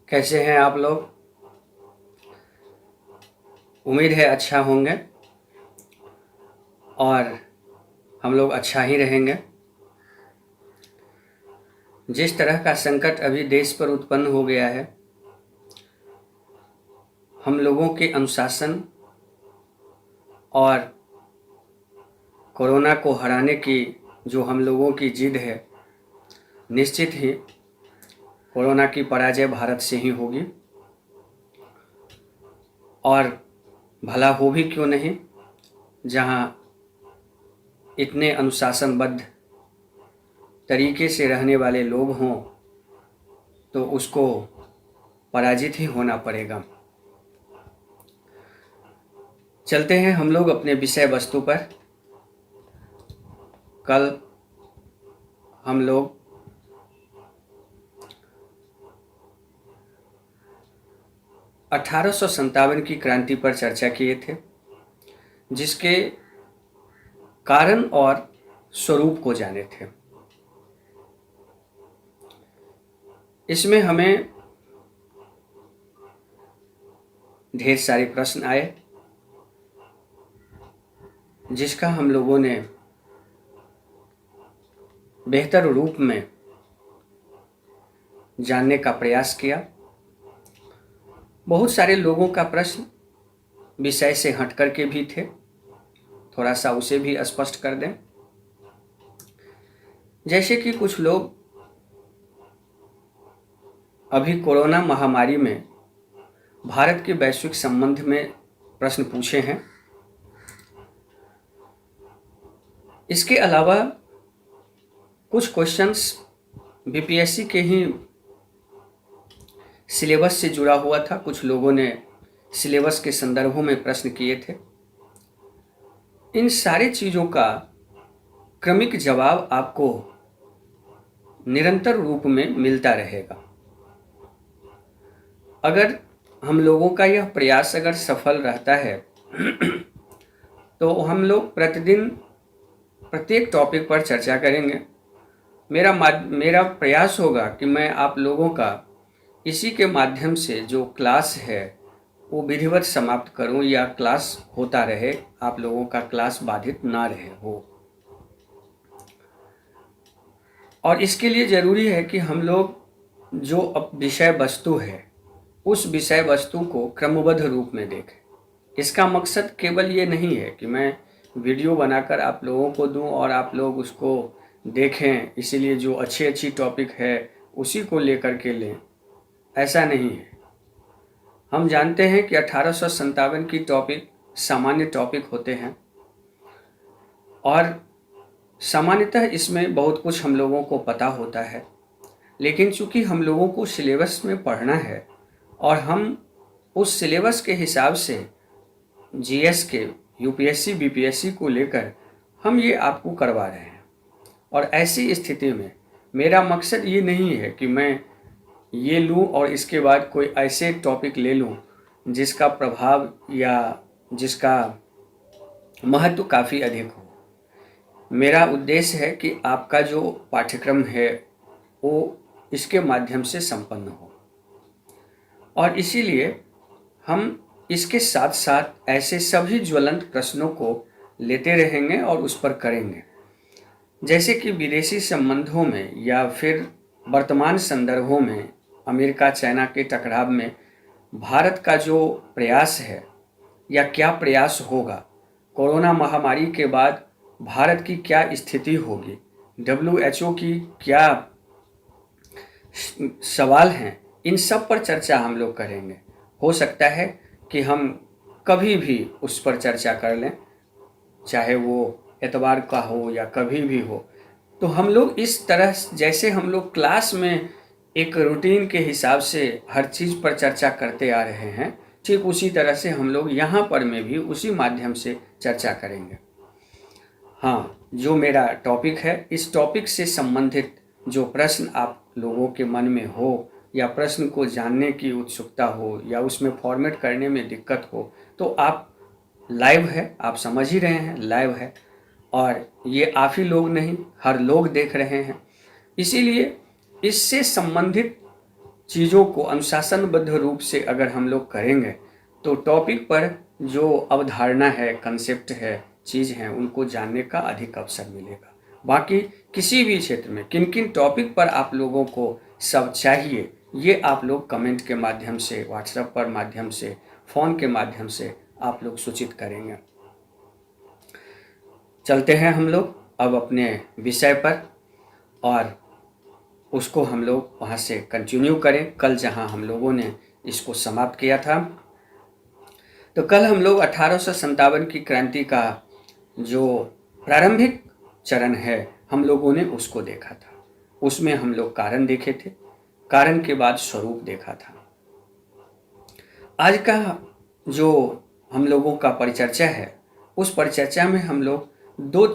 कैसे हैं आप लोग। उम्मीद है अच्छा होंगे और हम लोग अच्छा ही रहेंगे। जिस तरह का संकट अभी देश पर उत्पन्न हो गया है, हम लोगों के अनुशासन और कोरोना को हराने की जो हम लोगों की जिद है, निश्चित ही कोरोना की पराजय भारत से ही होगी। और भला हो भी क्यों नहीं, जहां इतने अनुशासनबद्ध तरीके से रहने वाले लोग हों तो उसको पराजित ही होना पड़ेगा। चलते हैं हम लोग अपने विषय वस्तु पर। कल हम लोग अठारह की क्रांति पर चर्चा किए थे, जिसके कारण और स्वरूप को जाने थे। इसमें हमें ढेर सारे प्रश्न आए, जिसका हम लोगों ने बेहतर रूप में जानने का प्रयास किया। बहुत सारे लोगों का प्रश्न विषय से हट करके भी थे, थोड़ा सा उसे भी स्पष्ट कर दें। जैसे कि कुछ लोग अभी कोरोना महामारी में भारत के वैश्विक संबंध में प्रश्न पूछे हैं। इसके अलावा कुछ क्वेश्चंस बीपीएससी के ही सिलेबस से जुड़ा हुआ था। कुछ लोगों ने सिलेबस के संदर्भों में प्रश्न किए थे। इन सारी चीज़ों का क्रमिक जवाब आपको निरंतर रूप में मिलता रहेगा। अगर हम लोगों का यह प्रयास अगर सफल रहता है तो हम लोग प्रतिदिन प्रत्येक टॉपिक पर चर्चा करेंगे। मेरा प्रयास होगा कि मैं आप लोगों का इसी के माध्यम से जो क्लास है वो विधिवत समाप्त करूं, या क्लास होता रहे, आप लोगों का क्लास बाधित ना रहे हो। और इसके लिए ज़रूरी है कि हम लोग जो अब विषय वस्तु है उस विषय वस्तु को क्रमबद्ध रूप में देखें। इसका मकसद केवल ये नहीं है कि मैं वीडियो बनाकर आप लोगों को दूं और आप लोग उसको देखें, इसीलिए जो अच्छी टॉपिक है उसी को लेकर के लें। ऐसा नहीं है। हम जानते हैं कि 1857 की टॉपिक सामान्य टॉपिक होते हैं और सामान्यतः इसमें बहुत कुछ हम लोगों को पता होता है, लेकिन चूंकि हम लोगों को सिलेबस में पढ़ना है और हम उस सिलेबस के हिसाब से जीएस के, यूपीएससी, बीपीएससी को लेकर हम ये आपको करवा रहे हैं। और ऐसी स्थिति में मेरा मकसद ये नहीं है कि मैं ये लूँ और इसके बाद कोई ऐसे टॉपिक ले लूँ जिसका प्रभाव या जिसका महत्व काफ़ी अधिक हो। मेरा उद्देश्य है कि आपका जो पाठ्यक्रम है वो इसके माध्यम से संपन्न हो, और इसीलिए हम इसके साथ साथ ऐसे सभी ज्वलंत प्रश्नों को लेते रहेंगे और उस पर करेंगे। जैसे कि विदेशी संबंधों में या फिर वर्तमान संदर्भों में अमेरिका चाइना के टकराव में भारत का जो प्रयास है या क्या प्रयास होगा, कोरोना महामारी के बाद भारत की क्या स्थिति होगी, WHO की क्या सवाल हैं, इन सब पर चर्चा हम लोग करेंगे। हो सकता है कि हम कभी भी उस पर चर्चा कर लें, चाहे वो एतवार का हो या कभी भी हो। तो हम लोग इस तरह, जैसे हम लोग क्लास में एक रूटीन के हिसाब से हर चीज़ पर चर्चा करते आ रहे हैं, ठीक उसी तरह से हम लोग यहाँ पर में भी उसी माध्यम से चर्चा करेंगे। हाँ, जो मेरा टॉपिक है, इस टॉपिक से संबंधित जो प्रश्न आप लोगों के मन में हो या प्रश्न को जानने की उत्सुकता हो या उसमें फॉर्मेट करने में दिक्कत हो, तो आप लाइव है, आप समझ ही रहे हैं, लाइव है और ये आप ही लोग नहीं, हर लोग देख रहे हैं। इसीलिए इससे संबंधित चीज़ों को अनुशासनबद्ध रूप से अगर हम लोग करेंगे तो टॉपिक पर जो अवधारणा है, कंसेप्ट है, चीज़ है, उनको जानने का अधिक अवसर मिलेगा। बाकी किसी भी क्षेत्र में किन किन टॉपिक पर आप लोगों को सब चाहिए, ये आप लोग कमेंट के माध्यम से, व्हाट्सएप पर माध्यम से, फ़ोन के माध्यम से आप लोग सूचित करेंगे। चलते हैं हम लोग अब अपने विषय पर और उसको हम लोग वहाँ से कंटिन्यू करें। कल जहाँ हम लोगों ने इसको समाप्त किया था, तो कल हम लोग 1857 की क्रांति का जो प्रारंभिक चरण है हम लोगों ने उसको देखा था। उसमें हम लोग कारण देखे थे, कारण के बाद स्वरूप देखा था। आज का जो हम लोगों का परिचर्चा है, उस परिचर्चा में हम लोग दो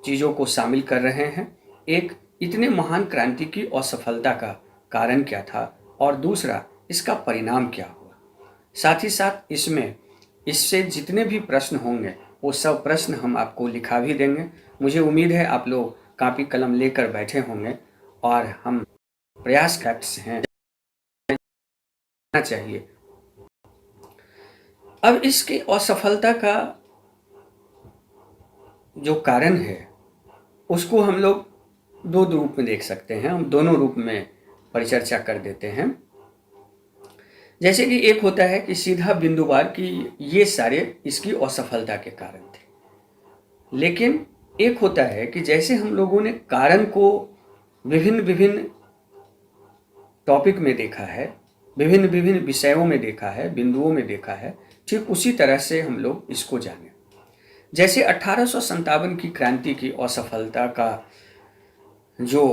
चीज़ों को शामिल कर रहे हैं। एक, इतने महान क्रांति की असफलता का कारण क्या था, और दूसरा, इसका परिणाम क्या हुआ। साथ ही साथ इससे जितने भी प्रश्न होंगे वो सब प्रश्न हम आपको लिखा भी देंगे। मुझे उम्मीद है आप लोग कापी कलम लेकर बैठे होंगे और हम प्रयास करते हैं चाहिए। अब इसकी असफलता का जो कारण है उसको हम लोग दो रूप में देख सकते हैं। हम दोनों रूप में परिचर्चा कर देते हैं। जैसे कि एक होता है कि सीधा बिंदुवार कि ये सारे इसकी असफलता के कारण थे, लेकिन एक होता है कि जैसे हम लोगों ने कारण को विभिन्न विभिन्न टॉपिक में देखा है, विभिन्न विभिन्न विषयों में देखा है, बिंदुओं में देखा है, ठीक उसी तरह से हम लोग इसको जाने। जैसे 1857 की क्रांति की असफलता का जो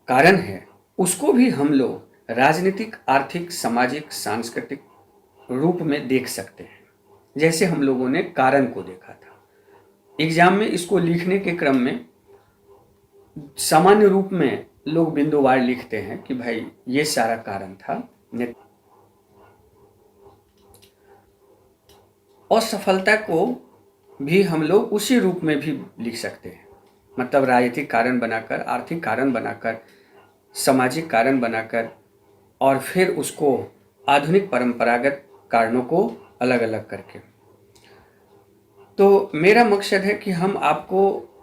कारण है उसको भी हम लोग राजनीतिक, आर्थिक, सामाजिक, सांस्कृतिक रूप में देख सकते हैं, जैसे हम लोगों ने कारण को देखा था। एग्जाम में इसको लिखने के क्रम में सामान्य रूप में लोग बिंदुवार लिखते हैं कि भाई ये सारा कारण था। असफलता को भी हम लोग उसी रूप में भी लिख सकते हैं, मतलब राजनीतिक कारण बनाकर, आर्थिक कारण बनाकर, सामाजिक कारण बनाकर, और फिर उसको आधुनिक परंपरागत कारणों को अलग अलग करके। तो मेरा मकसद है कि हम आपको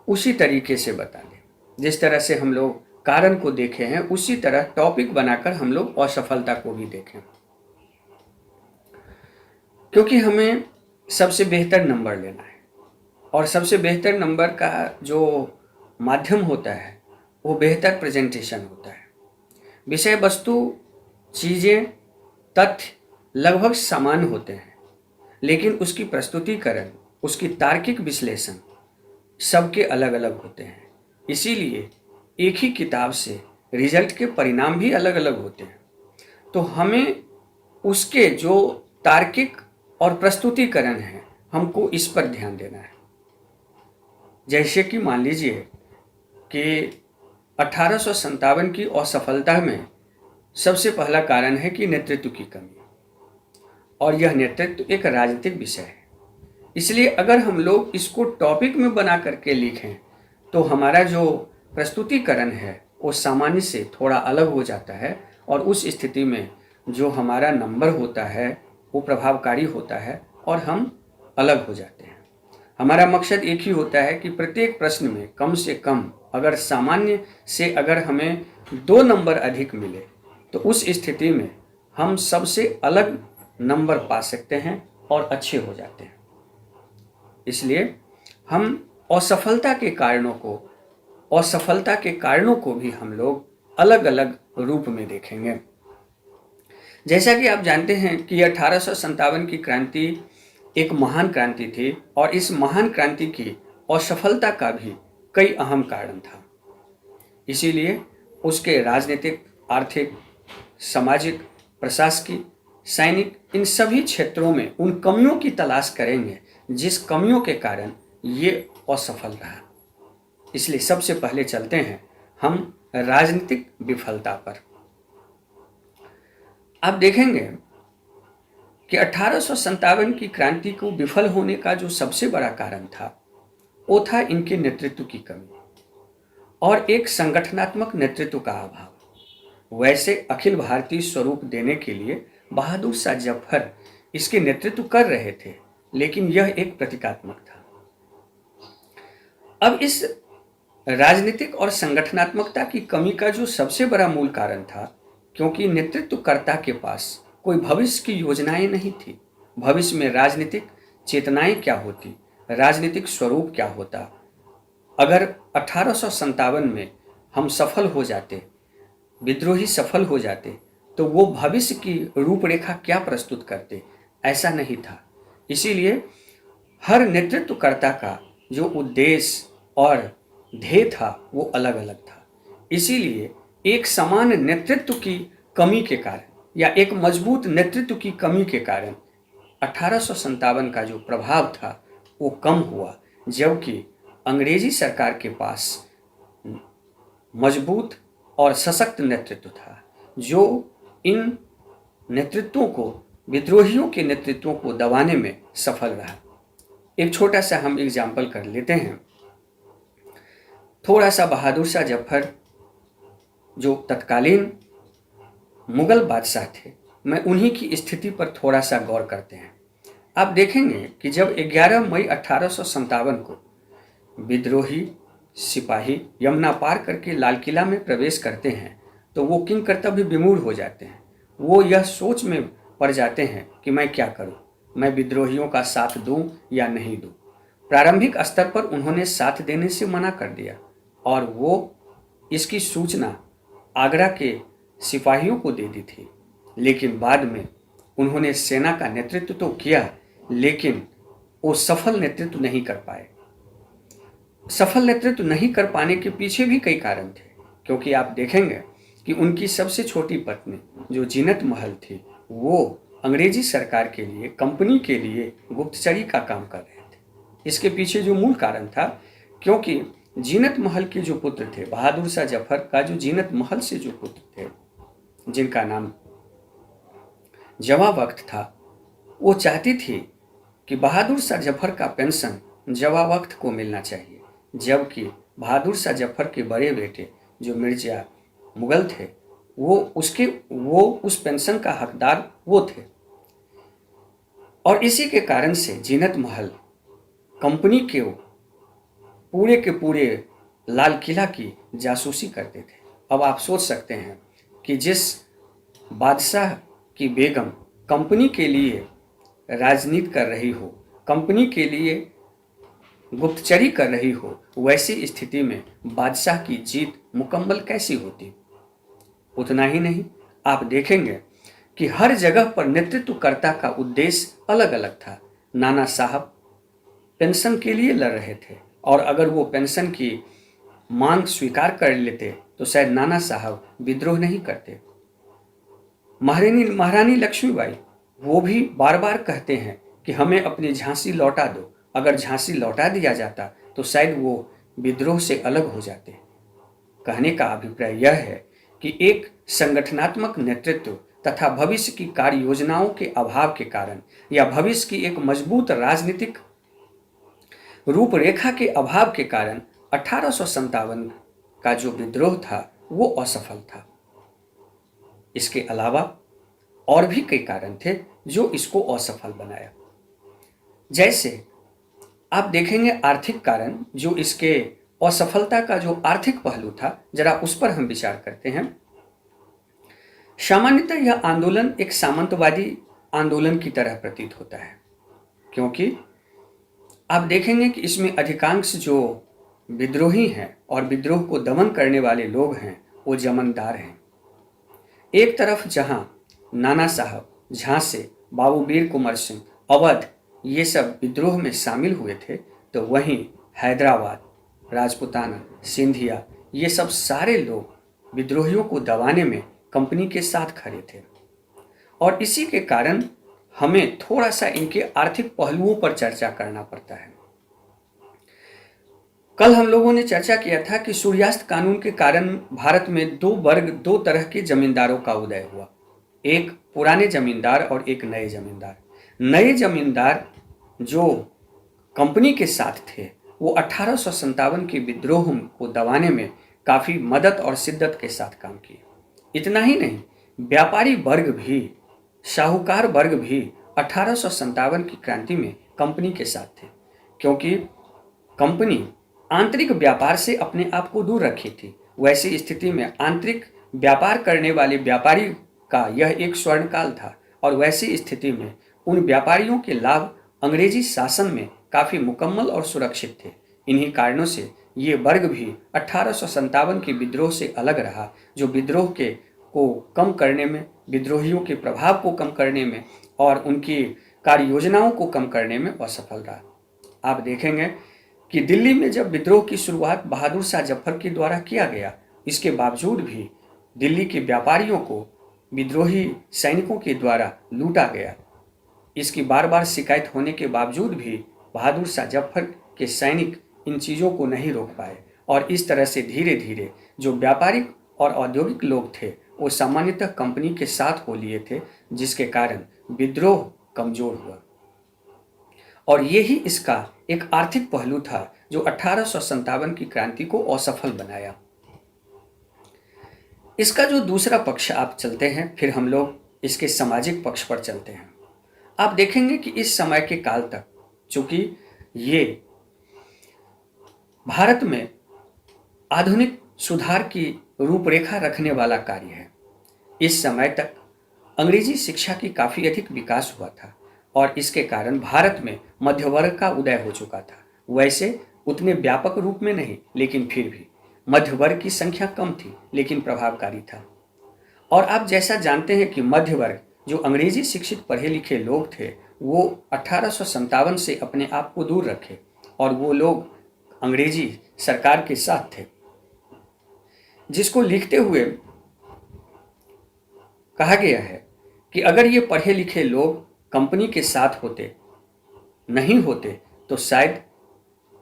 उसी तरीके से बता दें, जिस तरह से हम लोग कारण को देखे हैं उसी तरह टॉपिक बनाकर हम लोग असफलता को भी देखें, क्योंकि हमें सबसे बेहतर नंबर लेना है और सबसे बेहतर नंबर का जो माध्यम होता है वो बेहतर प्रेजेंटेशन होता है। विषय वस्तु, चीज़ें, तथ्य लगभग समान होते हैं, लेकिन उसकी प्रस्तुतिकरण, उसकी तार्किक विश्लेषण सबके अलग अलग होते हैं। इसीलिए एक ही किताब से रिजल्ट के परिणाम भी अलग अलग होते हैं। तो हमें उसके जो तार्किक और प्रस्तुतिकरण है, हमको इस पर ध्यान देना है। जैसे कि मान लीजिए कि 1857 की असफलता में सबसे पहला कारण है कि नेतृत्व की कमी, और यह नेतृत्व एक राजनीतिक विषय है। इसलिए अगर हम लोग इसको टॉपिक में बना करके लिखें तो हमारा जो प्रस्तुतिकरण है वो सामान्य से थोड़ा अलग हो जाता है, और उस स्थिति में जो हमारा नंबर होता है वो प्रभावकारी होता है और हम अलग हो जाते हैं। हमारा मकसद एक ही होता है कि प्रत्येक प्रश्न में कम से कम, अगर सामान्य से अगर हमें 2 नंबर अधिक मिले तो उस स्थिति में हम सबसे अलग नंबर पा सकते हैं और अच्छे हो जाते हैं। इसलिए हम असफलता के कारणों को भी हम लोग अलग अलग रूप में देखेंगे। जैसा कि आप जानते हैं कि 1857 की क्रांति एक महान क्रांति थी, और इस महान क्रांति की असफलता का भी कई अहम कारण था। इसीलिए उसके राजनीतिक, आर्थिक, सामाजिक, प्रशासकीय, सैनिक, इन सभी क्षेत्रों में उन कमियों की तलाश करेंगे जिस कमियों के कारण ये असफल रहा। इसलिए सबसे पहले चलते हैं हम राजनीतिक विफलता पर। आप देखेंगे कि 1857 की क्रांति को विफल होने का जो सबसे बड़ा कारण था वो था इनके नेतृत्व की कमी और एक संगठनात्मक नेतृत्व का अभाव। वैसे अखिल भारतीय स्वरूप देने के लिए बहादुर शाह जफर इसके नेतृत्व कर रहे थे, लेकिन यह एक प्रतीकात्मक था। अब इस राजनीतिक और संगठनात्मकता की कमी का जो सबसे बड़ा मूल कारण था, क्योंकि नेतृत्वकर्ता के पास कोई भविष्य की योजनाएं नहीं थी। भविष्य में राजनीतिक चेतनाएं क्या होती, राजनीतिक स्वरूप क्या होता। अगर 1857 में हम सफल हो जाते, विद्रोही सफल हो जाते, तो वो भविष्य की रूपरेखा क्या प्रस्तुत करते, ऐसा नहीं था। इसीलिए हर नेतृत्वकर्ता का जो उद्देश्य और ध्येय था वो अलग अलग था। इसीलिए एक समान नेतृत्व की कमी के कारण या एक मजबूत नेतृत्व की कमी के कारण 1857 का जो प्रभाव था वो कम हुआ, जबकि अंग्रेजी सरकार के पास मजबूत और सशक्त नेतृत्व था, जो इन नेतृत्वों को, विद्रोहियों के नेतृत्वों को दबाने में सफल रहा। एक छोटा सा हम एग्जाम्पल कर लेते हैं। थोड़ा सा बहादुर शाह जफर जो तत्कालीन मुगल बादशाह थे, मैं उन्हीं की स्थिति पर थोड़ा सा गौर करते हैं। आप देखेंगे कि जब 11 मई 1857 को विद्रोही सिपाही यमुना पार करके लाल किला में प्रवेश करते हैं, तो वो किंग कर्तव्य विमूढ़ हो जाते हैं। वो यह सोच में पड़ जाते हैं कि मैं क्या करूं, मैं विद्रोहियों का साथ दूं या नहीं दूं। प्रारंभिक स्तर पर उन्होंने साथ देने से मना कर दिया और वो इसकी सूचना आगरा के सिपाहियों को दे दी थी, लेकिन बाद में उन्होंने सेना का नेतृत्व तो किया, लेकिन वो सफल नेतृत्व नहीं कर पाए। सफल नेतृत्व नहीं कर पाने के पीछे भी कई कारण थे, क्योंकि आप देखेंगे कि उनकी सबसे छोटी पत्नी जो जीनत महल थी, वो अंग्रेजी सरकार के लिए, कंपनी के लिए गुप्तचरी का काम कर रहे थे। इसके पीछे जो मूल कारण था, क्योंकि जीनत महल के जो पुत्र थे, बहादुर शाह जफर का जो जीनत महल से जो पुत्र थे, जिनका नाम जवा वक्त था, वो चाहती थी कि बहादुर शाह जफर का पेंशन जवा वक्त को मिलना चाहिए, जबकि बहादुर शाह जफर के बड़े बेटे जो मिर्जा मुगल थे, वो उस पेंशन का हकदार वो थे। और इसी के कारण से जीनत महल कंपनी के पूरे लाल किला की जासूसी करते थे। अब आप सोच सकते हैं कि जिस बादशाह की बेगम कंपनी के लिए राजनीति कर रही हो, कंपनी के लिए गुप्तचरी कर रही हो, वैसी स्थिति में बादशाह की जीत मुकम्मल कैसी होती। उतना ही नहीं, आप देखेंगे कि हर जगह पर नेतृत्वकर्ता का उद्देश्य अलग अलग था। नाना साहब पेंशन के लिए लड़ रहे थे, और अगर वो पेंशन की मांग स्वीकार कर लेते तो शायद नाना साहब विद्रोह नहीं करते। महारानी लक्ष्मीबाई वो भी बार बार कहते हैं कि हमें अपनी झांसी लौटा दो। अगर झांसी लौटा दिया जाता तो शायद वो विद्रोह से अलग हो जाते। कहने का अभिप्राय यह है कि एक संगठनात्मक नेतृत्व तथा भविष्य की कार्य योजनाओं के अभाव के कारण या भविष्य की एक मजबूत राजनीतिक रूपरेखा के अभाव के कारण 1857 का जो विद्रोह था वो असफल था। इसके अलावा और भी कई कारण थे जो इसको असफल बनाया। जैसे आप देखेंगे आर्थिक कारण, जो इसके असफलता का जो आर्थिक पहलू था, जरा उस पर हम विचार करते हैं। सामान्यतः यह आंदोलन एक सामंतवादी आंदोलन की तरह प्रतीत होता है, क्योंकि आप देखेंगे कि इसमें अधिकांश जो विद्रोही हैं और विद्रोह को दमन करने वाले लोग हैं वो जमींदार हैं। एक तरफ जहां नाना साहब, झांसे, बाबू वीर कुंवर सिंह, अवध ये सब विद्रोह में शामिल हुए थे, तो वहीं हैदराबाद, राजपूताना, सिंधिया ये सब सारे लोग विद्रोहियों को दबाने में कंपनी के साथ खड़े थे। और इसी के कारण हमें थोड़ा सा इनके आर्थिक पहलुओं पर चर्चा करना पड़ता है। कल हम लोगों ने चर्चा किया था कि सूर्यास्त कानून के कारण भारत में दो तरह के जमींदारों का उदय हुआ, एक पुराने जमींदार और एक नए जमींदार। नए जमींदार जो कंपनी के साथ थे वो 1857 के विद्रोह को दबाने में काफ़ी मदद और शिद्दत के साथ काम किए। इतना ही नहीं, व्यापारी वर्ग भी, साहूकार वर्ग भी 1857 की क्रांति में कंपनी के साथ थे, क्योंकि कंपनी आंतरिक व्यापार से अपने आप को दूर रखी थी। वैसी स्थिति में आंतरिक व्यापार करने वाले व्यापारी का यह एक स्वर्णकाल था, और वैसी स्थिति में उन व्यापारियों के लाभ अंग्रेजी शासन में काफ़ी मुकम्मल और सुरक्षित थे। इन्हीं कारणों से ये वर्ग भी 1857 के विद्रोह से अलग रहा, जो विद्रोह के को कम करने में, विद्रोहियों के प्रभाव को कम करने में और उनकी कार्य योजनाओं को कम करने में असफल रहा। आप देखेंगे कि दिल्ली में जब विद्रोह की शुरुआत बहादुर शाह जफर के द्वारा किया गया, इसके बावजूद भी दिल्ली के व्यापारियों को विद्रोही सैनिकों के द्वारा लूटा गया। इसकी बार बार शिकायत होने के बावजूद भी बहादुर शाह जफर के सैनिक इन चीज़ों को नहीं रोक पाए, और इस तरह से धीरे धीरे जो व्यापारिक और औद्योगिक लोग थे वो सामान्यतः कंपनी के साथ हो लिए थे, जिसके कारण विद्रोह कमजोर हुआ। और यही इसका एक आर्थिक पहलू था जो 1857 की क्रांति को असफल बनाया। इसका जो दूसरा पक्ष आप चलते हैं, फिर हम लोग इसके सामाजिक पक्ष पर चलते हैं। आप देखेंगे कि इस समय के काल तक, चूंकि ये भारत में आधुनिक सुधार की रूपरेखा रखने वाला कार्य है, इस समय तक अंग्रेजी शिक्षा की काफ़ी अधिक विकास हुआ था, और इसके कारण भारत में मध्य वर्ग का उदय हो चुका था। वैसे उतने व्यापक रूप में नहीं, लेकिन फिर भी मध्य वर्ग की संख्या कम थी, लेकिन प्रभावकारी था। और आप जैसा जानते हैं कि मध्य वर्ग, जो अंग्रेजी शिक्षित पढ़े लिखे लोग थे, वो 1857 से अपने आप को दूर रखे, और वो लोग अंग्रेजी सरकार के साथ थे, जिसको लिखते हुए कहा गया है कि अगर ये पढ़े लिखे लोग कंपनी के साथ नहीं होते तो शायद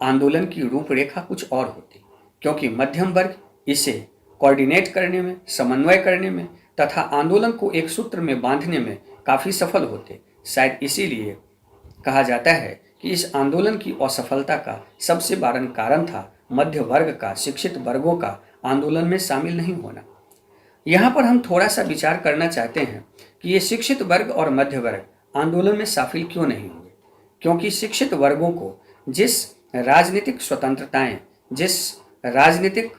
आंदोलन की रूपरेखा कुछ और होती, क्योंकि मध्यम वर्ग इसे कोऑर्डिनेट करने में, समन्वय करने में तथा आंदोलन को एक सूत्र में बांधने में काफ़ी सफल होते। शायद इसीलिए कहा जाता है कि इस आंदोलन की असफलता का सबसे बड़ा कारण था मध्य वर्ग का, शिक्षित वर्गों का आंदोलन में शामिल नहीं होना। यहाँ पर हम थोड़ा सा विचार करना चाहते हैं कि ये शिक्षित वर्ग और मध्य वर्ग आंदोलन में शामिल क्यों नहीं हुए, क्योंकि शिक्षित वर्गों को जिस राजनीतिक स्वतंत्रताएं, जिस राजनीतिक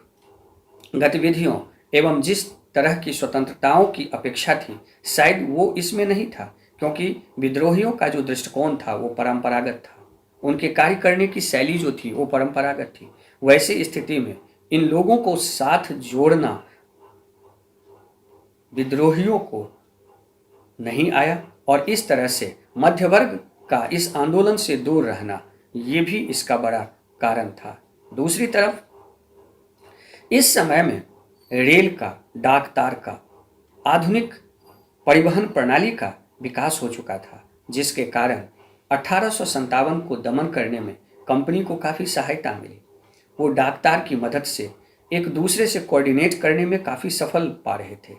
गतिविधियों एवं जिस तरह की स्वतंत्रताओं की अपेक्षा थी, शायद वो इसमें नहीं था, क्योंकि विद्रोहियों का जो दृष्टिकोण था वो परंपरागत था, उनके कार्य करने की शैली जो थी वो परंपरागत थी। वैसी स्थिति में इन लोगों को साथ जोड़ना विद्रोहियों को नहीं आया, और इस तरह से मध्य वर्ग का इस आंदोलन से दूर रहना ये भी इसका बड़ा कारण था। दूसरी तरफ इस समय में रेल का, डाक तार का, आधुनिक परिवहन प्रणाली का विकास हो चुका था, जिसके कारण 1857 को दमन करने में कंपनी को काफ़ी सहायता मिली। वो डाक तार की मदद से एक दूसरे से कोऑर्डिनेट करने में काफ़ी सफल पा रहे थे,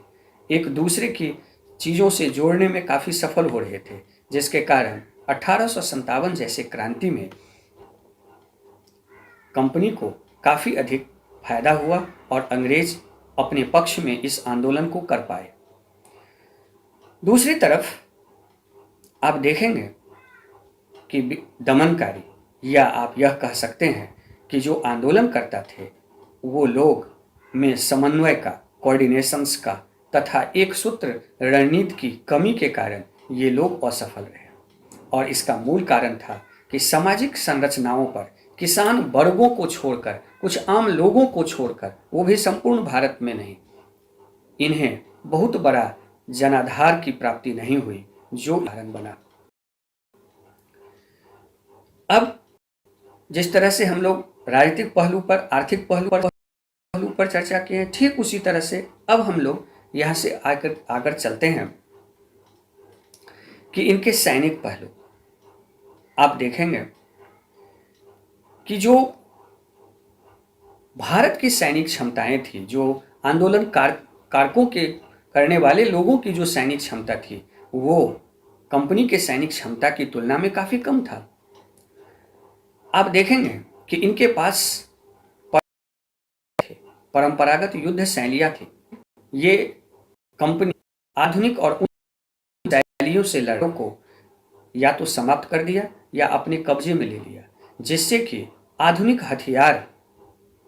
एक दूसरे की चीज़ों से जोड़ने में काफ़ी सफल हो रहे थे, जिसके कारण 1857 जैसे क्रांति में कंपनी को काफ़ी अधिक फायदा हुआ और अंग्रेज अपने पक्ष में इस आंदोलन को कर पाए। दूसरी तरफ आप देखेंगे कि दमनकारी, या आप यह कह सकते हैं कि जो आंदोलन करता थे वो लोग में समन्वय का, कोऑर्डिनेशंस का तथा एक सूत्र रणनीति की कमी के कारण ये लोग असफल रहे, और इसका मूल कारण था कि सामाजिक संरचनाओं पर किसान वर्गों को छोड़कर, कुछ आम लोगों को छोड़कर, वो भी संपूर्ण भारत में नहीं, इन्हें बहुत बड़ा जनाधार की प्राप्ति नहीं हुई, जो कारण बना। अब जिस तरह से हम लोग राजनीतिक पहलू पर, आर्थिक पहलू पर चर्चा किए हैं, ठीक उसी तरह से अब हम लोग यहाँ से आकर चलते हैं कि इनके सैनिक पहलू। आप देखेंगे कि जो भारत की सैनिक क्षमताएं थी, जो आंदोलन कारकों के करने वाले लोगों की जो सैनिक क्षमता थी, वो कंपनी के सैनिक क्षमता की तुलना में काफ़ी कम था। आप देखेंगे कि इनके पास परंपरागत युद्ध शैलियाँ थी। ये कंपनी आधुनिक और उन शैलियों से लड़ाई को या तो समाप्त कर दिया या अपने कब्जे में ले लिया, जिससे कि आधुनिक हथियार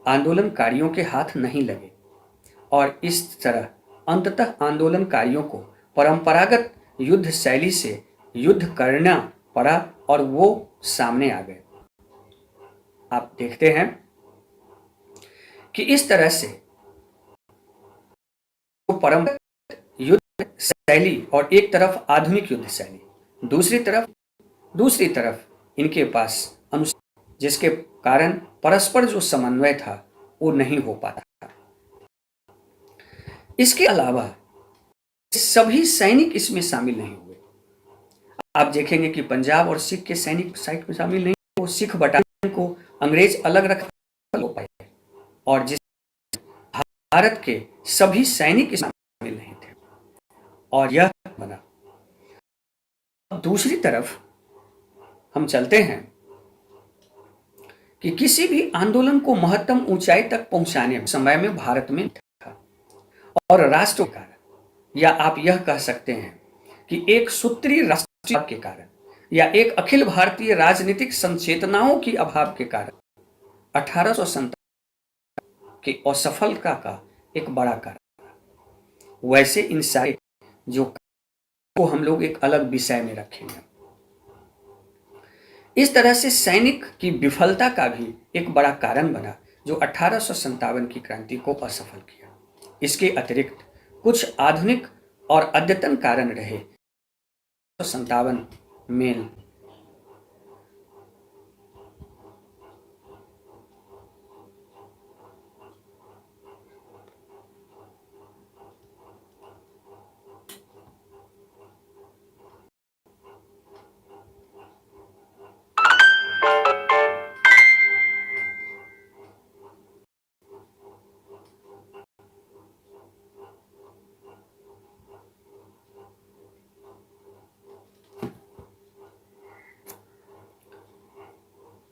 आंदोलनकारियों के हाथ नहीं लगे और इस तरह अंततः आंदोलनकारियों को परंपरागत युद्ध शैली से युद्ध करना पड़ा और वो सामने आ गए। आप देखते हैं कि इस तरह से परंपरागत युद्ध शैली और एक तरफ आधुनिक युद्ध शैली, दूसरी तरफ इनके पास अनुशासन, जिसके कारण परस्पर जो समन्वय था वो नहीं हो पाता था। इसके अलावा सभी सैनिक इसमें शामिल नहीं हुए। आप देखेंगे कि पंजाब और सिख के सैनिक साइड में शामिल नहीं, वो सिख बटालियन को अंग्रेज अलग रख पाए और जिस भारत के सभी सैनिक इसमें शामिल नहीं थे और यह बना। दूसरी तरफ हम चलते हैं कि किसी भी आंदोलन को महत्तम ऊंचाई तक पहुंचाने में समय में भारत में था और राष्ट्र के कारण, या आप यह कह सकते हैं कि एक सूत्रीय राष्ट्रीय के कारण या एक अखिल भारतीय राजनीतिक संचेतनाओं की अभाव के कारण 1857 की असफलता का एक बड़ा कारण। वैसे इन सारे जो को हम लोग एक अलग विषय में रखेंगे। इस तरह से सैनिक की विफलता का भी एक बड़ा कारण बना जो 1857 की क्रांति को असफल किया। इसके अतिरिक्त कुछ आधुनिक और अद्यतन कारण रहे 1857 में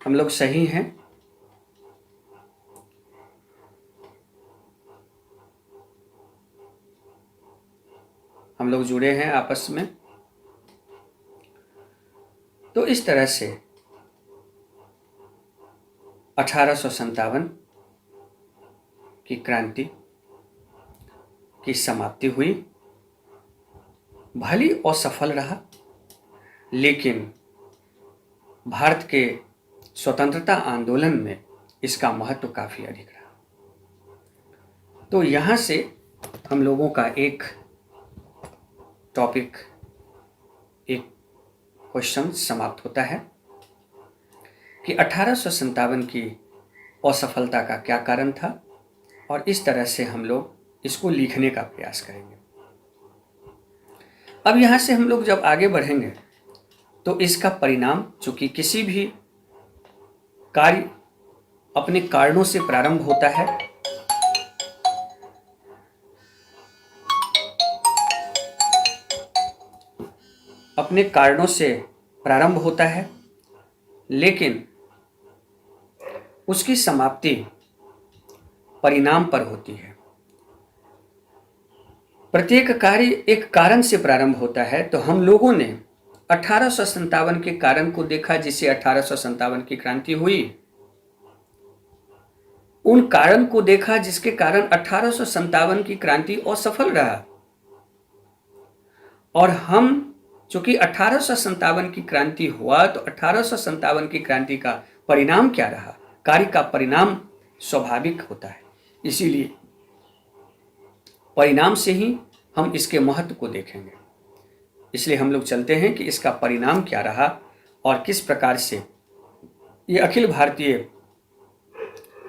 हम लोग सही हैं। हम लोग जुड़े हैं आपस में। तो इस तरह से 1857 की क्रांति की समाप्ति हुई। भली असफल रहा, लेकिन भारत के स्वतंत्रता आंदोलन में इसका महत्व काफ़ी अधिक रहा। तो यहाँ से हम लोगों का एक टॉपिक, एक क्वेश्चन समाप्त होता है कि 1857 की असफलता का क्या कारण था और इस तरह से हम लोग इसको लिखने का प्रयास करेंगे। अब यहाँ से हम लोग जब आगे बढ़ेंगे तो इसका परिणाम, चूंकि किसी भी कार्य अपने कारणों से प्रारंभ होता है, अपने कारणों से प्रारंभ होता है, लेकिन उसकी समाप्ति परिणाम पर होती है। प्रत्येक कार्य एक कारण से प्रारंभ होता है। तो हम लोगों ने 1857 के कारण को देखा, जिससे 1857 की क्रांति हुई। उन कारण को देखा जिसके कारण 1857 की क्रांति असफल रहा। और हम चूंकि 1857 की क्रांति हुआ, तो 1857 की क्रांति का परिणाम क्या रहा? कार्य का परिणाम स्वाभाविक होता है, इसीलिए परिणाम से ही हम इसके महत्व को देखेंगे। इसलिए हम लोग चलते हैं कि इसका परिणाम क्या रहा और किस प्रकार से ये अखिल भारतीय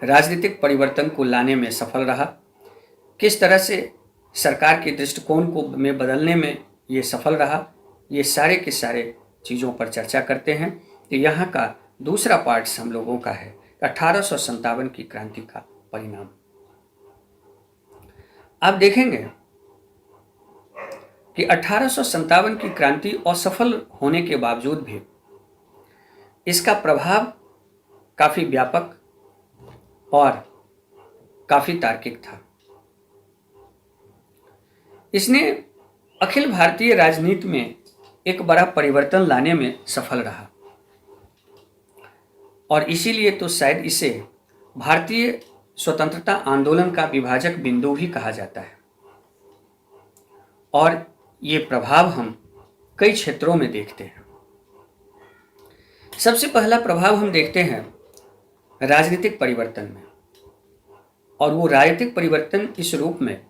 राजनीतिक परिवर्तन को लाने में सफल रहा, किस तरह से सरकार के दृष्टिकोण को में बदलने में ये सफल रहा। ये सारे के सारे चीज़ों पर चर्चा करते हैं। तो यहाँ का दूसरा पार्ट हम लोगों का है 1857 की क्रांति का परिणाम। आप देखेंगे कि 1857 की क्रांति असफल होने के बावजूद भी इसका प्रभाव काफ़ी व्यापक और काफ़ी तार्किक था। इसने अखिल भारतीय राजनीति में एक बड़ा परिवर्तन लाने में सफल रहा और इसीलिए तो शायद इसे भारतीय स्वतंत्रता आंदोलन का विभाजक बिंदु भी कहा जाता है। और ये प्रभाव हम कई क्षेत्रों में देखते हैं। सबसे पहला प्रभाव हम देखते हैं राजनीतिक परिवर्तन में, और वो राजनीतिक परिवर्तन इस रूप में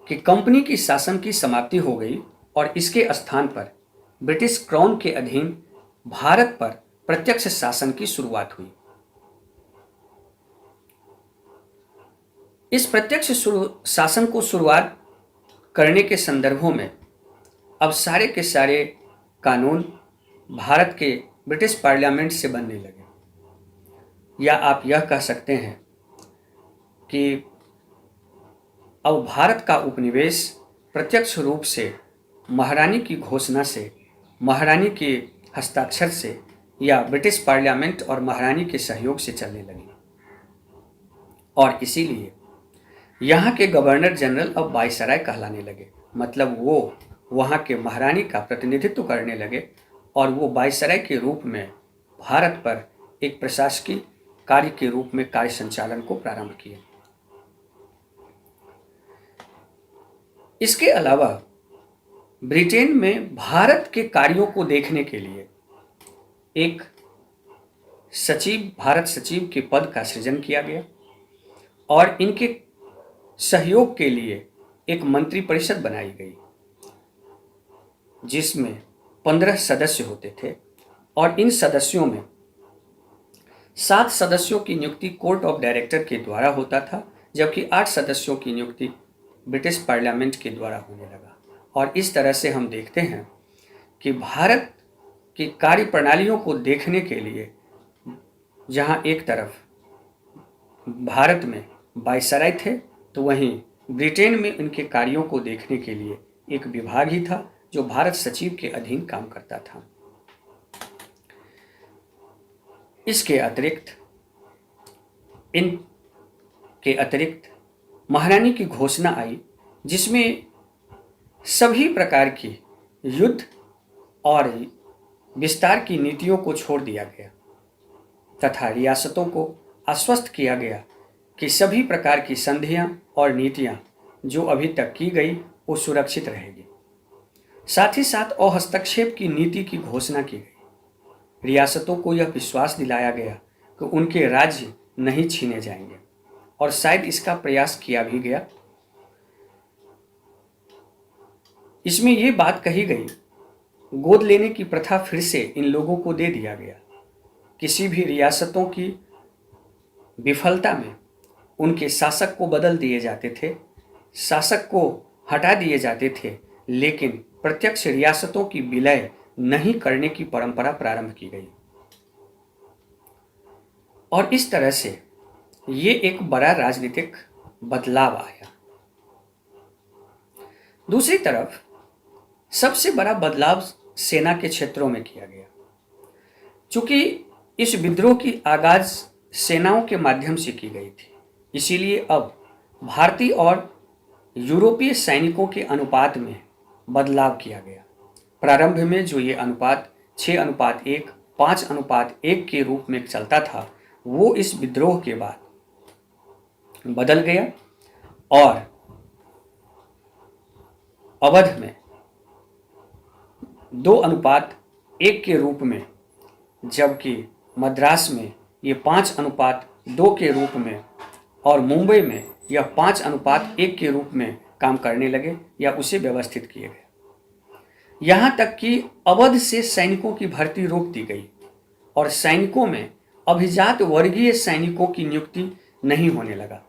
कि कंपनी की शासन की समाप्ति हो गई और इसके स्थान पर ब्रिटिश क्राउन के अधीन भारत पर प्रत्यक्ष शासन की शुरुआत हुई। इस प्रत्यक्ष शासन को शुरुआत करने के संदर्भों में अब सारे के सारे कानून भारत के ब्रिटिश पार्लियामेंट से बनने लगे, या आप यह कह सकते हैं कि अब भारत का उपनिवेश प्रत्यक्ष रूप से महारानी की घोषणा से, महारानी के हस्ताक्षर से या ब्रिटिश पार्लियामेंट और महारानी के सहयोग से चलने लगी। और इसीलिए यहाँ के गवर्नर जनरल अब वायसराय कहलाने लगे, मतलब वो वहाँ के महारानी का प्रतिनिधित्व करने लगे और वो वायसराय के रूप में भारत पर एक प्रशासकीय कार्य के रूप में कार्य संचालन को प्रारंभ किए। इसके अलावा ब्रिटेन में भारत के कार्यों को देखने के लिए एक सचिव, भारत सचिव के पद का सृजन किया गया और इनके सहयोग के लिए एक मंत्रिपरिषद बनाई गई जिसमें 15 सदस्य होते थे और इन सदस्यों में 7 सदस्यों की नियुक्ति कोर्ट ऑफ डायरेक्टर के द्वारा होता था, जबकि 8 सदस्यों की नियुक्ति ब्रिटिश पार्लियामेंट के द्वारा होने लगा। और इस तरह से हम देखते हैं कि भारत की कार्य प्रणालियों को देखने के लिए जहां एक तरफ भारत में वायसराय थे, तो वहीं ब्रिटेन में उनके कार्यों को देखने के लिए एक विभाग ही था जो भारत सचिव के अधीन काम करता था। इसके अतिरिक्त महारानी की घोषणा आई जिसमें सभी प्रकार की युद्ध और विस्तार की नीतियों को छोड़ दिया गया तथा रियासतों को आश्वस्त किया गया कि सभी प्रकार की संधियां और नीतियां जो अभी तक की गई वो सुरक्षित रहेगी। साथ ही साथ अहस्तक्षेप की नीति की घोषणा की गई। रियासतों को यह विश्वास दिलाया गया कि उनके राज्य नहीं छीने जाएंगे और शायद इसका प्रयास किया भी गया। इसमें ये बात कही गई, गोद लेने की प्रथा फिर से इन लोगों को दे दिया गया। किसी भी रियासतों की विफलता में उनके शासक को बदल दिए जाते थे, शासक को हटा दिए जाते थे, लेकिन प्रत्यक्ष रियासतों की विलय नहीं करने की परंपरा प्रारंभ की गई। और इस तरह से ये एक बड़ा राजनीतिक बदलाव आया। दूसरी तरफ सबसे बड़ा बदलाव सेना के क्षेत्रों में किया गया। चूंकि इस विद्रोह की आगाज सेनाओं के माध्यम से की गई थी, इसीलिए अब भारतीय और यूरोपीय सैनिकों के अनुपात में बदलाव किया गया। प्रारंभ में जो ये अनुपात 6:1, 5:1 के रूप में चलता था, वो इस विद्रोह के बाद बदल गया और अवध में 2:1 के रूप में, जबकि मद्रास में ये 5:2 के रूप में और मुंबई में यह 5:1 के रूप में काम करने लगे या उसे व्यवस्थित किए गए। यहाँ तक कि अवध से सैनिकों की भर्ती रोक दी गई और सैनिकों में अभिजात वर्गीय सैनिकों की नियुक्ति नहीं होने लगा।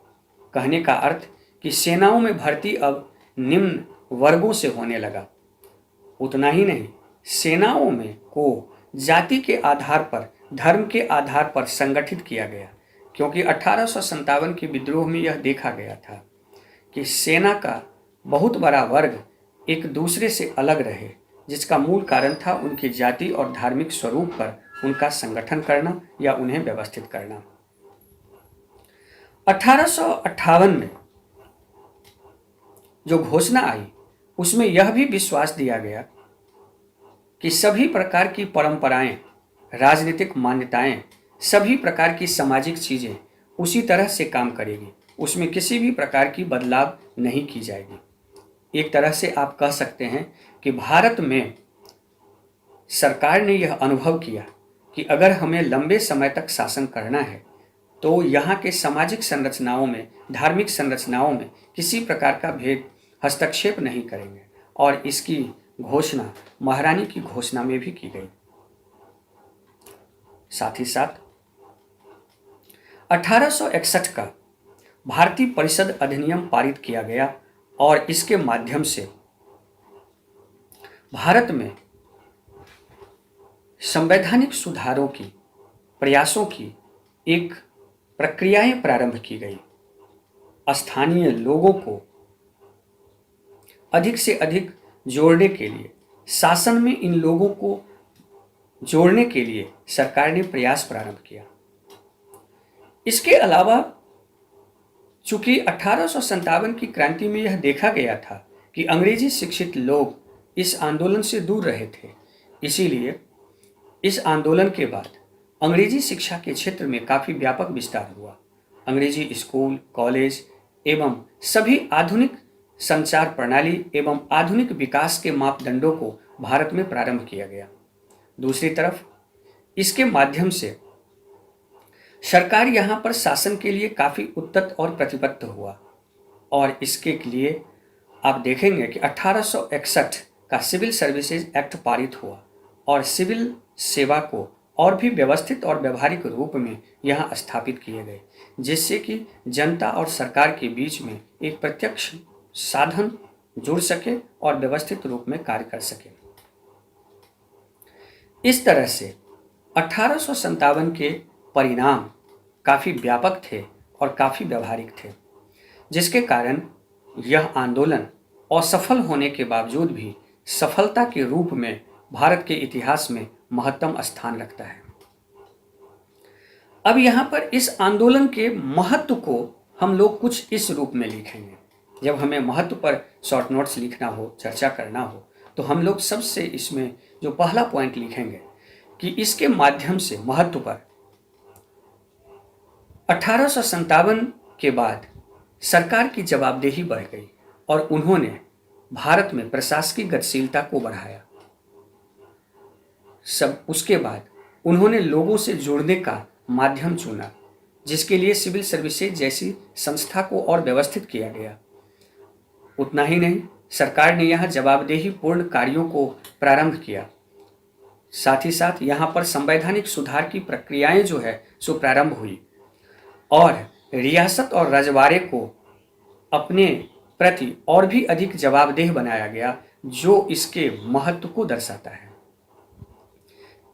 कहने का अर्थ कि सेनाओं में भर्ती अब निम्न वर्गों से होने लगा। उतना ही नहीं, सेनाओं में को जाति के आधार पर, धर्म के आधार पर संगठित किया गया, क्योंकि 1857 के विद्रोह में यह देखा गया था कि सेना का बहुत बड़ा वर्ग एक दूसरे से अलग रहे, जिसका मूल कारण था उनकी जाति और धार्मिक स्वरूप पर उनका संगठन करना या उन्हें व्यवस्थित करना। 1858 में जो घोषणा आई उसमें यह भी विश्वास दिया गया कि सभी प्रकार की परंपराएं, राजनीतिक मान्यताएं, सभी प्रकार की सामाजिक चीज़ें उसी तरह से काम करेगी, उसमें किसी भी प्रकार की बदलाव नहीं की जाएगी। एक तरह से आप कह सकते हैं कि भारत में सरकार ने यह अनुभव किया कि अगर हमें लंबे समय तक शासन करना है तो यहाँ के सामाजिक संरचनाओं में, धार्मिक संरचनाओं में किसी प्रकार का भेद हस्तक्षेप नहीं करेंगे, और इसकी घोषणा महारानी की घोषणा में भी की गई। साथ ही साथ 1861 का भारतीय परिषद अधिनियम पारित किया गया और इसके माध्यम से भारत में संवैधानिक सुधारों की, प्रयासों की एक प्रक्रियाएं प्रारंभ की गई। स्थानीय लोगों को अधिक से अधिक जोड़ने के लिए, शासन में इन लोगों को जोड़ने के लिए सरकार ने प्रयास प्रारंभ किया। इसके अलावा चूंकि 1857 की क्रांति में यह देखा गया था कि अंग्रेजी शिक्षित लोग इस आंदोलन से दूर रहे थे, इसीलिए इस आंदोलन के बाद अंग्रेजी शिक्षा के क्षेत्र में काफ़ी व्यापक विस्तार हुआ। अंग्रेजी स्कूल, कॉलेज एवं सभी आधुनिक संचार प्रणाली एवं आधुनिक विकास के मापदंडों को भारत में प्रारंभ किया गया। दूसरी तरफ इसके माध्यम से सरकार यहाँ पर शासन के लिए काफ़ी उद्यत और प्रतिबद्ध हुआ, और इसके लिए आप देखेंगे कि 1861 का सिविल सर्विसेज एक्ट पारित हुआ और सिविल सेवा को और भी व्यवस्थित और व्यवहारिक रूप में यहाँ स्थापित किए गए, जिससे कि जनता और सरकार के बीच में एक प्रत्यक्ष साधन जुड़ सके और व्यवस्थित रूप में कार्य कर सके। इस तरह से 1857 के परिणाम काफ़ी व्यापक थे और काफ़ी व्यवहारिक थे, जिसके कारण यह आंदोलन असफल होने के बावजूद भी सफलता के रूप में भारत के इतिहास में महत्तम स्थान रखता है। अब यहाँ पर इस आंदोलन के महत्व को हम लोग कुछ इस रूप में लिखेंगे। जब हमें महत्व पर शॉर्ट नोट्स लिखना हो, चर्चा करना हो, तो हम लोग सबसे इसमें जो पहला पॉइंट लिखेंगे कि इसके माध्यम से महत्व पर 1857 के बाद सरकार की जवाबदेही बढ़ गई और उन्होंने भारत में प्रशासनिक गतिशीलता को बढ़ाया। उसके बाद उन्होंने लोगों से जुड़ने का माध्यम चुना, जिसके लिए सिविल सर्विसेज जैसी संस्था को और व्यवस्थित किया गया। उतना ही नहीं, सरकार ने यहाँ जवाबदेही पूर्ण कार्यों को प्रारंभ किया। साथ ही साथ यहाँ पर संवैधानिक सुधार की प्रक्रियाएं जो है सो प्रारंभ हुई और रियासत और रजवाड़े को अपने प्रति और भी अधिक जवाबदेह बनाया गया, जो इसके महत्व को दर्शाता है।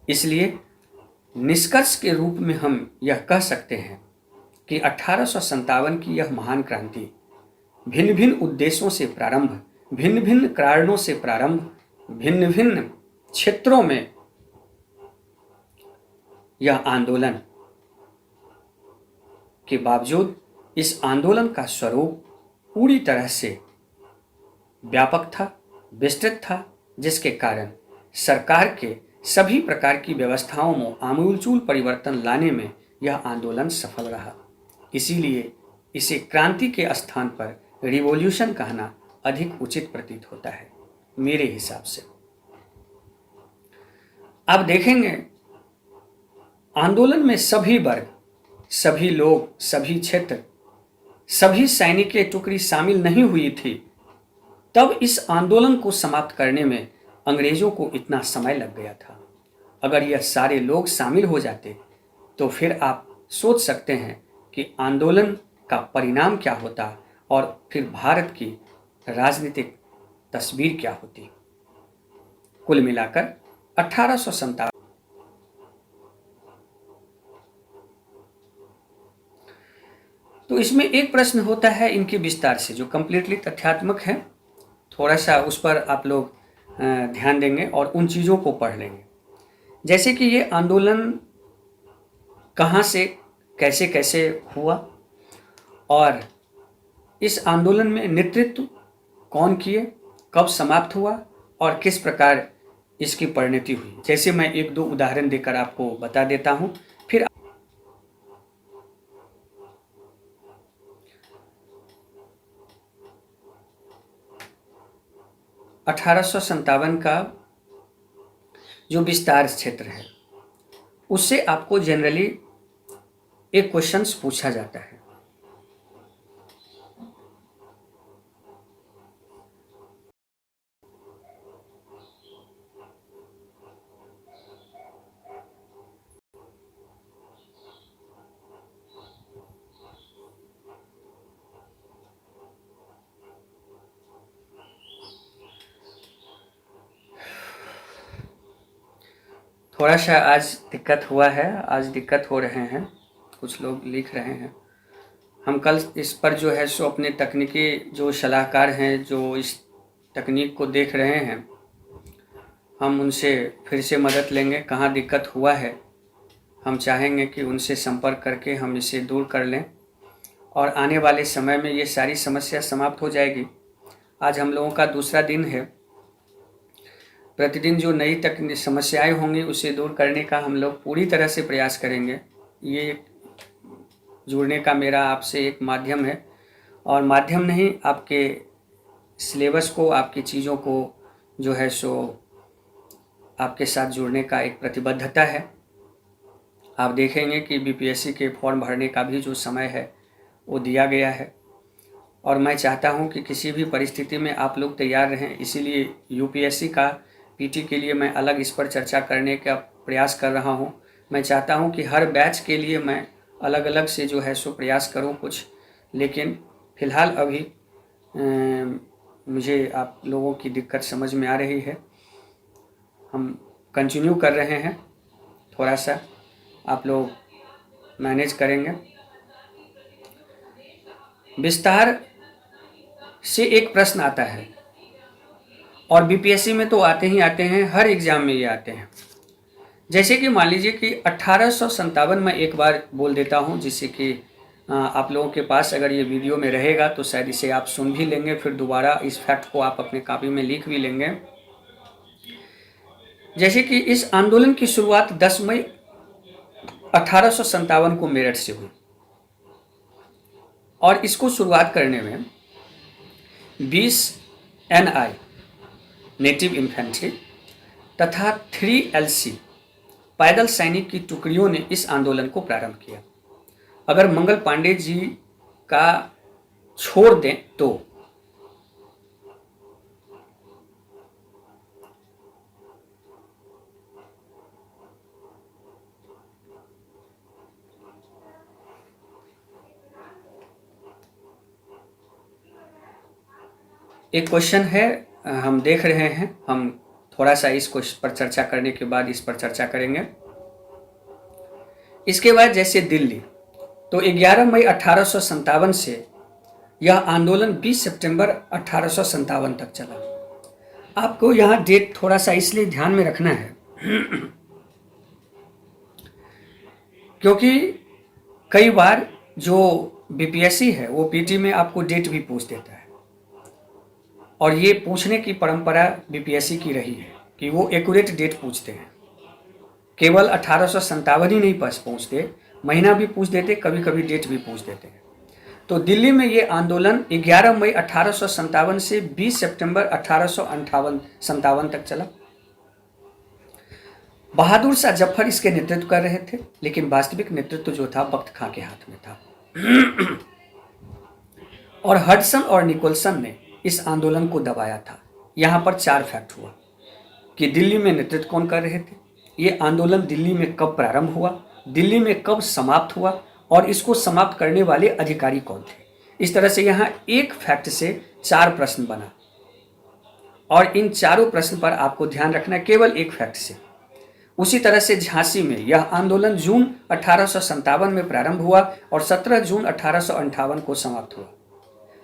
इसलिए निष्कर्ष के रूप में हम यह कह सकते हैं कि 1857 की यह महान क्रांति भिन्न भिन्न उद्देश्यों से प्रारंभ, भिन्न भिन्न कारणों से प्रारंभ, भिन्न भिन्न क्षेत्रों में यह आंदोलन के बावजूद इस आंदोलन का स्वरूप पूरी तरह से व्यापक था, विस्तृत था, जिसके कारण सरकार के सभी प्रकार की व्यवस्थाओं में आमूलचूल परिवर्तन लाने में यह आंदोलन सफल रहा। इसीलिए इसे क्रांति के स्थान पर रिवॉल्यूशन कहना अधिक उचित प्रतीत होता है मेरे हिसाब से। आप देखेंगे आंदोलन में सभी वर्ग, सभी लोग, सभी क्षेत्र, सभी सैनिक टुकड़ी शामिल नहीं हुई थी, तब इस आंदोलन को समाप्त करने में अंग्रेजों को इतना समय लग गया था। अगर यह सारे लोग शामिल हो जाते तो फिर आप सोच सकते हैं कि आंदोलन का परिणाम क्या होता और फिर भारत की राजनीतिक तस्वीर क्या होती। कुल मिलाकर 1857। तो इसमें एक प्रश्न होता है इनके विस्तार से, जो कंप्लीटली तथ्यात्मक है, थोड़ा सा उस पर आप लोग ध्यान देंगे और उन चीज़ों को पढ़ लेंगे। जैसे कि ये आंदोलन कहाँ से कैसे कैसे हुआ और इस आंदोलन में नेतृत्व कौन किए, कब समाप्त हुआ और किस प्रकार इसकी परिणति हुई। जैसे मैं एक दो उदाहरण देकर आपको बता देता हूँ। फिर 1857 का जो विस्तार क्षेत्र है उससे आपको जनरली एक क्वेश्चंस पूछा जाता है। थोड़ा सा आज दिक्कत हुआ है, आज दिक्कत हो रहे हैं, कुछ लोग लिख रहे हैं। हम कल इस पर जो है सो अपने तकनीकी जो सलाहकार हैं, जो इस तकनीक को देख रहे हैं, हम उनसे फिर से मदद लेंगे। कहाँ दिक्कत हुआ है हम चाहेंगे कि उनसे संपर्क करके हम इसे दूर कर लें और आने वाले समय में ये सारी समस्या समाप्त हो जाएगी। आज हम लोगों का दूसरा दिन है। प्रतिदिन जो नई तक समस्याएं होंगी उसे दूर करने का हम लोग पूरी तरह से प्रयास करेंगे। ये जुड़ने का मेरा आपसे एक माध्यम है और माध्यम नहीं, आपके सिलेबस को, आपकी चीज़ों को जो है सो आपके साथ जुड़ने का एक प्रतिबद्धता है। आप देखेंगे कि बीपीएससी के फॉर्म भरने का भी जो समय है वो दिया गया है और मैं चाहता हूं कि किसी भी परिस्थिति में आप लोग तैयार रहें। इसीलिए यूपीएससी का पीटी के लिए मैं अलग इस पर चर्चा करने का प्रयास कर रहा हूं। मैं चाहता हूं कि हर बैच के लिए मैं अलग अलग से जो है सो प्रयास करूं कुछ, लेकिन फ़िलहाल अभी मुझे आप लोगों की दिक्कत समझ में आ रही है। हम कंटिन्यू कर रहे हैं, थोड़ा सा आप लोग मैनेज करेंगे। विस्तार से एक प्रश्न आता है और बीपीएससी में तो आते ही आते हैं, हर एग्ज़ाम में ये आते हैं। जैसे कि मान लीजिए कि 1857 में एक बार बोल देता हूँ, जिससे कि आप लोगों के पास अगर ये वीडियो में रहेगा तो शायद इसे आप सुन भी लेंगे, फिर दोबारा इस फैक्ट को आप अपने कॉपी में लिख भी लेंगे। जैसे कि इस आंदोलन की शुरुआत 10 मई 1857 को मेरठ से हुई और इसको शुरुआत करने में 20 NI नेटिव इन्फेंट्री तथा 3 LC पैदल सैनिक की टुकड़ियों ने इस आंदोलन को प्रारंभ किया। अगर मंगल पांडे जी का छोड़ दें तो एक क्वेश्चन है, हम देख रहे हैं, हम थोड़ा सा इस क्वेश्चन पर चर्चा करने के बाद इस पर चर्चा करेंगे। इसके बाद जैसे दिल्ली, तो 11 मई 1857 से यह आंदोलन 20 सितंबर 1857 तक चला। आपको यहाँ डेट थोड़ा सा इसलिए ध्यान में रखना है क्योंकि कई बार जो बीपीएससी है वो पीटी में आपको डेट भी पूछ देता है और ये पूछने की परंपरा बीपीएससी की रही है कि वो एक्यूरेट डेट पूछते हैं। केवल 1857 ही नहीं पूछते, महीना भी पूछ देते, कभी कभी डेट भी पूछ देते हैं। तो दिल्ली में ये आंदोलन 11 मई 1857 से 20 सितंबर 1857 तक चला। बहादुर शाह जफर इसके नेतृत्व कर रहे थे, लेकिन वास्तविक नेतृत्व जो था बख्त खां के हाथ में था। और हडसन और निकोलसन ने इस आंदोलन को दबाया था। यहाँ पर 4 फैक्ट हुआ कि दिल्ली में नेतृत्व कौन कर रहे थे, ये आंदोलन दिल्ली में कब प्रारंभ हुआ, दिल्ली में कब समाप्त हुआ और इसको समाप्त करने वाले अधिकारी कौन थे। इस तरह से यहाँ एक फैक्ट से 4 प्रश्न बना और इन चारों प्रश्न पर आपको ध्यान रखना है, केवल एक फैक्ट से। उसी तरह से झांसी में यह आंदोलन जून 1857 में प्रारंभ हुआ और 17 जून 1858 को समाप्त हुआ।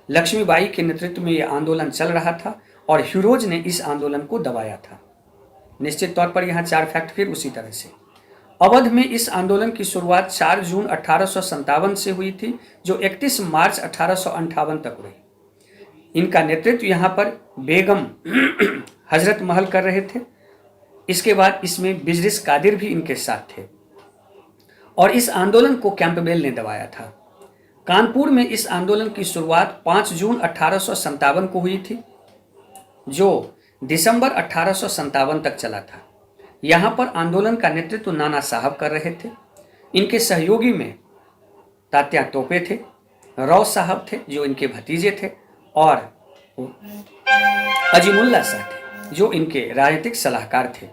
लक्ष्मीबाई के नेतृत्व में यह आंदोलन चल रहा था और हीरोज ने इस आंदोलन को दबाया था। निश्चित तौर पर यहाँ 4 फैक्ट फिर उसी तरह से। अवध में इस आंदोलन की शुरुआत 4 जून 1857 से हुई थी, जो 31 मार्च 1858 तक रही। इनका नेतृत्व यहाँ पर बेगम हजरत महल कर रहे थे। इसके बाद इसमें बिजरिस कादिर भी इनके साथ थे और इस आंदोलन को कैंपबेल ने दबाया था। कानपुर में इस आंदोलन की शुरुआत 5 जून 1857 को हुई थी, जो दिसंबर 1857 तक चला था। यहाँ पर आंदोलन का नेतृत्व नाना साहब कर रहे थे। इनके सहयोगी में तात्या टोपे थे, राव साहब थे जो इनके भतीजे थे, और अजीमुल्ला शाह थे जो इनके राजनीतिक सलाहकार थे।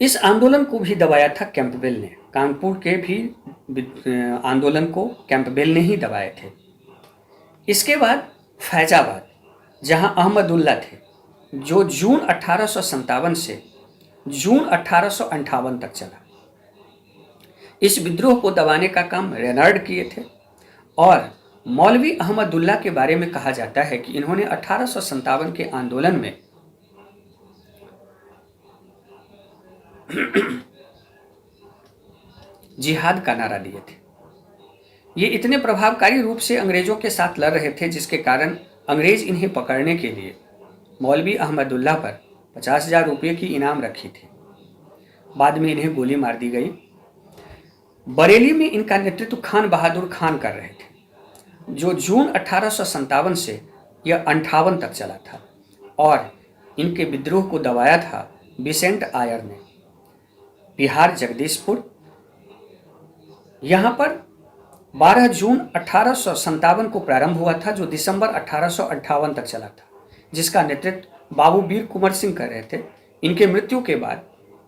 इस आंदोलन को भी दबाया था कैंपबेल ने। कानपुर के भी आंदोलन को कैंपबेल ने ही दबाए थे। इसके बाद फैजाबाद, जहां अहमदुल्ला थे, जो जून 1857 से जून 1858 तक चला। इस विद्रोह को दबाने का काम रेनार्ड किए थे और मौलवी अहमदुल्ला के बारे में कहा जाता है कि इन्होंने 1857 के आंदोलन में जिहाद का नारा दिए थे। ये इतने प्रभावकारी रूप से अंग्रेजों के साथ लड़ रहे थे जिसके कारण अंग्रेज इन्हें पकड़ने के लिए मौलवी अहमदुल्ला पर 50,000 रुपये की इनाम रखी थी। बाद में इन्हें गोली मार दी गई। बरेली में इनका नेतृत्व खान बहादुर खान कर रहे थे, जो जून 1857 से यह 58 तक चला था, और इनके विद्रोह को दबाया था बिसेंट आयर ने। बिहार जगदीशपुर, यहाँ पर 12 जून 1857 को प्रारंभ हुआ था, जो दिसंबर 1858 तक चला था, जिसका नेतृत्व बाबू वीर कुंवर सिंह कर रहे थे। इनके मृत्यु के बाद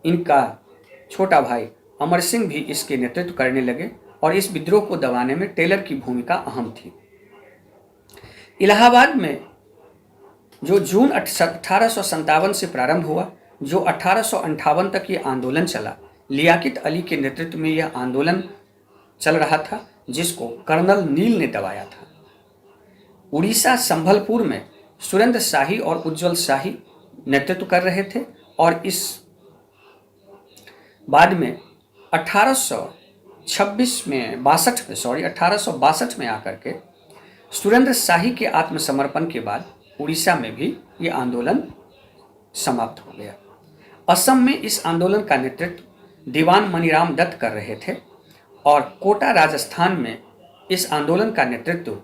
इनका छोटा भाई अमर सिंह भी इसके नेतृत्व करने लगे और इस विद्रोह को दबाने में टेलर की भूमिका अहम थी। इलाहाबाद में जो जून 1857 से प्रारंभ हुआ, जो 1858 तक ये आंदोलन चला, लियाकत अली के नेतृत्व में यह आंदोलन चल रहा था, जिसको कर्नल नील ने दबाया था। उड़ीसा संभलपुर में सुरेंद्र शाही और उज्जवल शाही नेतृत्व कर रहे थे और इस बाद में 1862 में आकर के सुरेंद्र शाही के आत्मसमर्पण के बाद उड़ीसा में भी ये आंदोलन समाप्त हो गया। असम में इस आंदोलन का नेतृत्व दीवान मनीराम दत्त कर रहे थे और कोटा राजस्थान में इस आंदोलन का नेतृत्व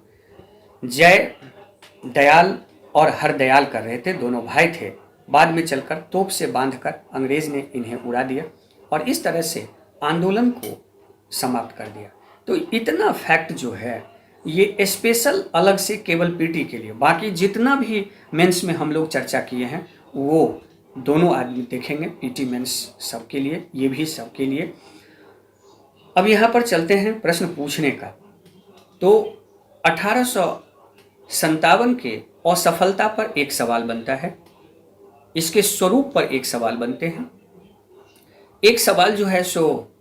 जय दयाल और हरदयाल कर रहे थे। दोनों भाई थे। बाद में चलकर तोप से बांधकर अंग्रेज ने इन्हें उड़ा दिया और इस तरह से आंदोलन को समाप्त कर दिया। तो इतना फैक्ट जो है ये स्पेशल अलग से केवल पीटी के लिए, बाकी जितना भी मेंस में हम लोग चर्चा किए हैं वो दोनों आदमी देखेंगे, पीटी मेंस सबके लिए, ये भी सबके लिए। अब यहाँ पर चलते हैं प्रश्न पूछने का। तो 1857 के असफलता पर एक सवाल बनता है, इसके स्वरूप पर एक सवाल बनते हैं। एक सवाल जो है सो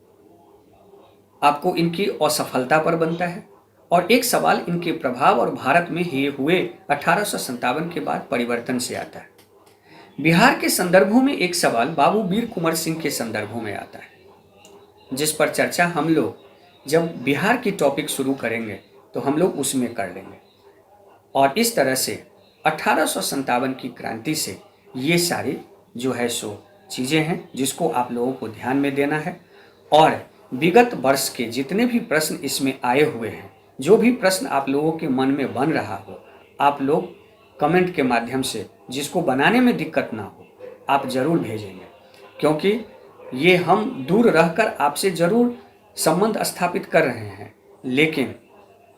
आपको इनकी असफलता पर बनता है और एक सवाल इनके प्रभाव और भारत में हुए 1857 के बाद परिवर्तन से आता है। बिहार के संदर्भों में एक सवाल बाबू वीर कुंवर सिंह के संदर्भों में आता है, जिस पर चर्चा हम लोग जब बिहार की टॉपिक शुरू करेंगे तो हम लोग उसमें कर लेंगे। और इस तरह से 1857 की क्रांति से ये सारी जो है सो चीज़ें हैं जिसको आप लोगों को ध्यान में देना है। और विगत वर्ष के जितने भी प्रश्न इसमें आए हुए हैं, जो भी प्रश्न आप लोगों के मन में बन रहा हो, आप लोग कमेंट के माध्यम से, जिसको बनाने में दिक्कत ना हो, आप ज़रूर भेजेंगे, क्योंकि ये हम दूर रहकर आपसे ज़रूर संबंध स्थापित कर रहे हैं, लेकिन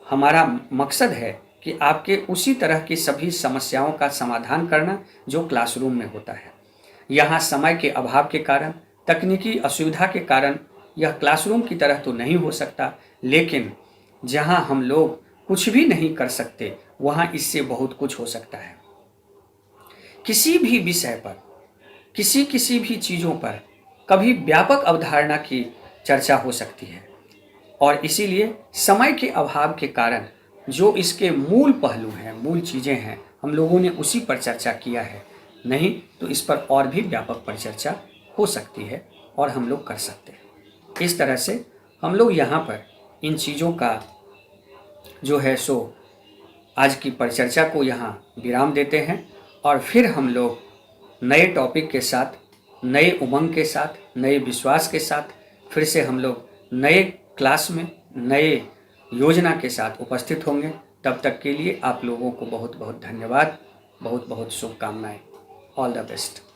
हमारा मकसद है कि आपके उसी तरह की सभी समस्याओं का समाधान करना जो क्लासरूम में होता है। यहाँ समय के अभाव के कारण, तकनीकी असुविधा के कारण यह क्लासरूम की तरह तो नहीं हो सकता, लेकिन जहाँ हम लोग कुछ भी नहीं कर सकते वहाँ इससे बहुत कुछ हो सकता है। किसी भी विषय पर, किसी भी चीज़ों पर कभी व्यापक अवधारणा की चर्चा हो सकती है और इसीलिए समय के अभाव के कारण जो इसके मूल पहलू हैं, मूल चीज़ें हैं, हम लोगों ने उसी पर चर्चा किया है। नहीं तो इस पर और भी व्यापक परिचर्चा हो सकती है और हम लोग कर सकते हैं। इस तरह से हम लोग यहाँ पर इन चीज़ों का जो है सो आज की परिचर्चा को यहाँ विराम देते हैं और फिर हम लोग नए टॉपिक के साथ, नए उमंग के साथ, नए विश्वास के साथ फिर से हम लोग नए क्लास में नए योजना के साथ उपस्थित होंगे। तब तक के लिए आप लोगों को बहुत बहुत धन्यवाद, बहुत बहुत शुभकामनाएं। All the best.